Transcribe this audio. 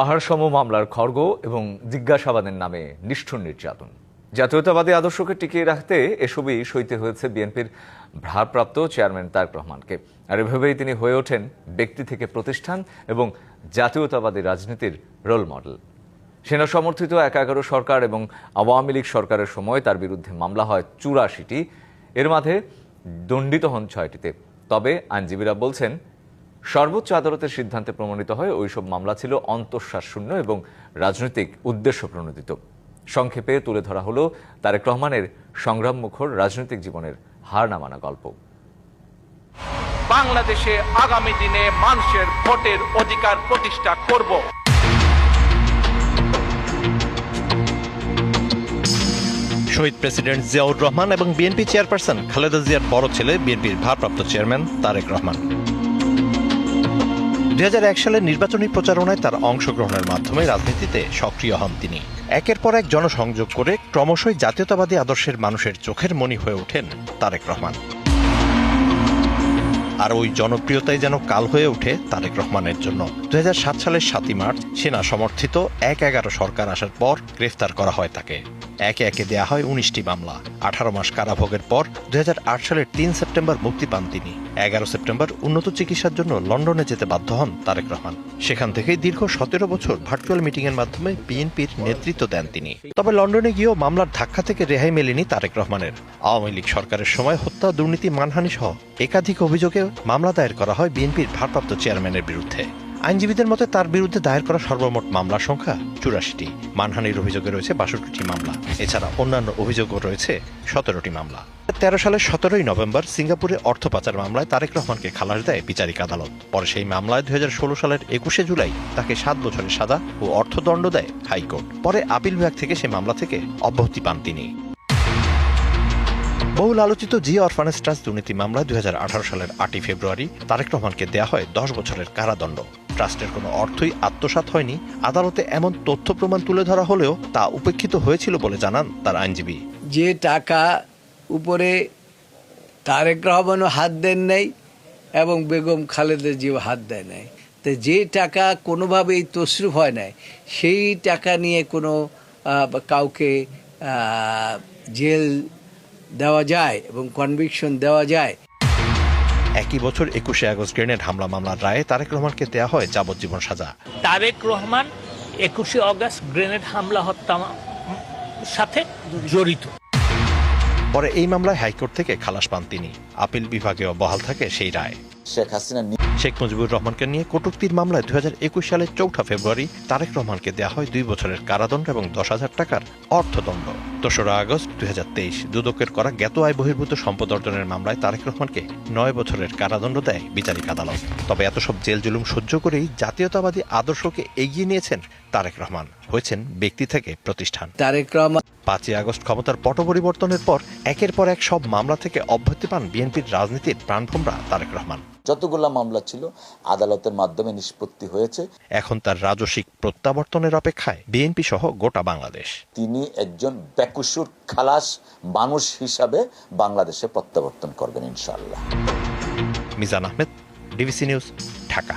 পাহাড়সম মামলার খড়গ এবং জিজ্ঞাসাবাদের নামে নিষ্ঠুর নির্যাতন। জাতীয়তাবাদী আদর্শকে টিকিয়ে রাখতে এসবই সইতে হয়েছে বিএনপির ভারপ্রাপ্ত চেয়ারম্যান তারেক রহমানকে। আর এভাবেই তিনি হয়ে ওঠেন ব্যক্তি থেকে প্রতিষ্ঠান এবং জাতীয়তাবাদী রাজনীতির রোল মডেল। সেনা সমর্থিত ১১ সরকার এবং আওয়ামী লীগ সরকারের সময় তার বিরুদ্ধে মামলা হয় ৮৪টি, এর মাঝে দণ্ডিত হন ৬টিতে। তবে আইনজীবীরা বলছেন, সর্বোচ্চ আদালতের সিদ্ধান্তে প্রমাণিত হয় ওইসব মামলা ছিল অন্তঃসারশূন্য এবং রাজনৈতিক উদ্দেশ্য প্রণোদিত। সংক্ষেপে তুলে ধরা হলো তারেক রহমানের সংগ্রামমুখর রাজনৈতিক জীবনের হার না মানা গল্প। বাংলাদেশে আগামী দিনে মানুষের ভোটের অধিকার প্রতিষ্ঠা করব। শহীদ প্রেসিডেন্ট জিয়াউর রহমান এবং বিএনপি চেয়ারপারসন খালেদা জিয়ার বড় ছেলে বিএনপির ভারপ্রাপ্ত চেয়ারম্যান তারেক রহমান। ২০০১ সালের নির্বাচনী প্রচারণায় তার অংশগ্রহণের মাধ্যমে রাজনীতিতে সক্রিয় হন তিনি। একের পর এক জনসংযোগ করে ক্রমশই জাতীয়তাবাদী আদর্শের মানুষের চোখের মণি হয়ে ওঠেন তারেক রহমান। আর ওই জনপ্রিয়তাই যেন কাল হয়ে ওঠে তারেক রহমানের জন্য। ২০০৭ সালের ৭ই মার্চ সেনা সমর্থিত ১-১১ সরকার আসার পর গ্রেফতার করা হয় তাকে। একে একে দেয়া হয় ১৯টি মামলা। ১৮ মাস কারাভোগের পর ২০০৮ সালের ৩ সেপ্টেম্বর মুক্তি পান তিনি। ১১ সেপ্টেম্বর উন্নত চিকিৎসার জন্য লন্ডনে যেতে বাধ্য হন তারেক রহমান। সেখান থেকেই দীর্ঘ ১৭ বছর ভার্চুয়াল মিটিংয়ের মাধ্যমে বিএনপির নেতৃত্ব দেন তিনি। তবে লন্ডনে গিয়েও মামলার ধাক্কা থেকে রেহাই মেলেনি তারেক রহমানের। আওয়ামী লীগ সরকারের সময় হত্যা, দুর্নীতি, মানহানি সহ একাধিক অভিযোগে মামলা দায়ের করা হয় বিএনপির ভারপ্রাপ্ত চেয়ারম্যানের বিরুদ্ধে। আইনজীবীদের মতে তার বিরুদ্ধে দায়ের করা সর্বমোট মামলার সংখ্যা ৮৪টি। মানহানির অভিযোগে রয়েছে ৬২টি মামলা। এছাড়া অন্যান্য অভিযোগও রয়েছে ১৭টি মামলা। ১৩ সালের ১৭ই নভেম্বর সিঙ্গাপুরে অর্থ পাচার মামলায় তারেক রহমানকে খালাস দেয় বিচারিক আদালত। পরে সেই মামলায় ২০১৬ সালের ২১শে জুলাই তাকে ৭ বছরের সাজা ও অর্থদণ্ড দেয় হাইকোর্ট। পরে আপিল বিভাগ থেকে সে মামলা থেকে অব্যাহতি পান তিনি। বহুল আলোচিত জিয়া অরফানেজ ট্রাস্ট দুর্নীতি মামলায় ২০১৮ সালের ৮ই ফেব্রুয়ারি তারেক রহমানকে দেয়া হয় ১০ বছরের কারাদণ্ড। ট্রাস্টের কোনো অর্থই আত্মসাৎ হয়নি। আদালতে এমন তথ্য প্রমাণ তুলে ধরা হলেও তা উপেক্ষিত হয়েছিল বলে জানান তার আইনজীবী। যে টাকা উপরে তারেক রহমানও হাত দেন নাই এবং বেগম খালেদা জিয়াও হাত দেয় নাই, তো যে টাকা কোনোভাবেই তসরুফ হয় নাই, সেই টাকা নিয়ে কোনো কাউকে জেল দেওয়া যায় এবং কনভিকশন দেওয়া যায়। একই বছর ২১শে আগস্ট গ্রেনেড হামলা মামলার রায়ে তারেক রহমানকে দেয়া হয় যাবজ্জীবন সাজা। তারেক রহমান ২১শে আগস্ট গ্রেনেড হামলা হত্যা সাথে জড়িত। পরে এই মামলায় হাইকোর্ট থেকে খালাস পান তিনি। আপিল বিভাগেও বহাল থাকে সেই রায়। শেখ মুজিবুর রহমানকে নিয়ে কটূক্তির মামলায় ২০২১ সালের ৪ ফেব্রুয়ারি তারেক রহমানকে দেয়া হয় ২ বছরের কারাদণ্ড এবং ১০,০০০ টাকার অর্থদণ্ড। ২রা আগস্ট ২০২৩ দুদকের করা জ্ঞাত আয় বহির্ভূত সম্পদ অর্জনের মামলায় তারেক রহমানকে ৯ বছরের কারাদণ্ড দেয় বিচারিক আদালত। তবে এত সব জেল জুলুম সহ্য করেই জাতীয়তাবাদী আদর্শকে এগিয়ে নিয়েছেন তারেক রহমান। হয়েছেন ব্যক্তি থেকে প্রতিষ্ঠান। তারেক রহমান ৫ই আগস্ট ক্ষমতার পট পরিবর্তনের পর একের পর এক সব মামলা থেকে অব্যাহতি পান বিএনপির রাজনীতির প্রাণভোমরা তারেক রহমান। যতগুলো মামলা ছিল আদালতের মাধ্যমে নিষ্পত্তি হয়েছে। এখন তার রাজস্বিক প্রত্যাবর্তনের অপেক্ষায় বিএনপি সহ গোটা বাংলাদেশ। তিনি একজন বেকসুর খালাস মানুষ হিসাবে বাংলাদেশে প্রত্যাবর্তন করবেন ইনশাআল্লাহ। Mizan Ahmed, DBC news, Dhaka.